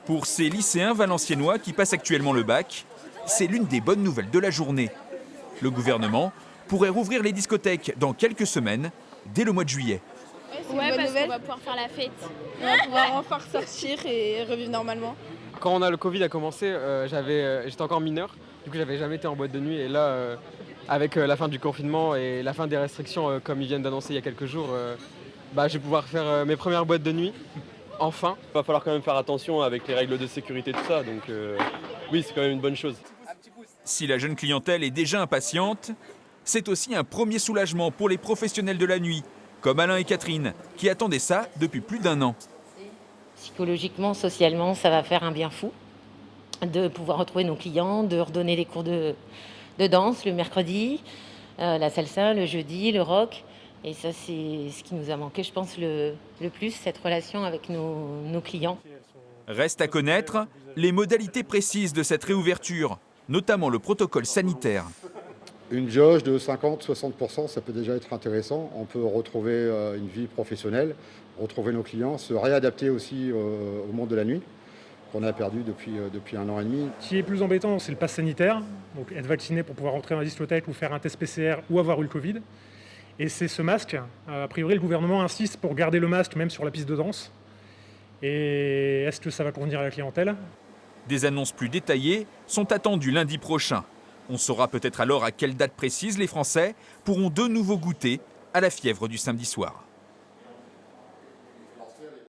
Pour ces lycéens valenciennois qui passent actuellement le bac, c'est l'une des bonnes nouvelles de la journée. Le gouvernement pourrait rouvrir les discothèques dans quelques semaines, dès le mois de juillet. Ouais, parce qu'on va pouvoir faire la fête. On va pouvoir enfin ressortir et revivre normalement. Quand le Covid a commencé, j'étais encore mineur, du coup j'avais jamais été en boîte de nuit. Et là, avec la fin du confinement et la fin des restrictions, comme ils viennent d'annoncer il y a quelques jours, je vais pouvoir faire mes premières boîtes de nuit, enfin. Il va falloir quand même faire attention avec les règles de sécurité, tout ça, donc oui, c'est quand même une bonne chose. Si la jeune clientèle est déjà impatiente, c'est aussi un premier soulagement pour les professionnels de la nuit, comme Alain et Catherine, qui attendaient ça depuis plus d'1 an. Psychologiquement, socialement, ça va faire un bien fou de pouvoir retrouver nos clients, de redonner les cours de danse le mercredi, la salsa le jeudi, le rock. Et ça, c'est ce qui nous a manqué, je pense, le plus, cette relation avec nos clients. Reste à connaître les modalités précises de cette réouverture, notamment le protocole sanitaire. Une jauge de 50-60%, ça peut déjà être intéressant. On peut retrouver une vie professionnelle, retrouver nos clients, se réadapter aussi au monde de la nuit qu'on a perdu depuis 1 an et demi. Ce qui est plus embêtant, c'est le pass sanitaire, donc être vacciné pour pouvoir rentrer dans la discothèque ou faire un test PCR ou avoir eu le Covid. Et c'est ce masque. A priori, le gouvernement insiste pour garder le masque même sur la piste de danse. Et est-ce que ça va convenir à la clientèle ? Des annonces plus détaillées sont attendues lundi prochain. On saura peut-être alors à quelle date précise les Français pourront de nouveau goûter à la fièvre du samedi soir.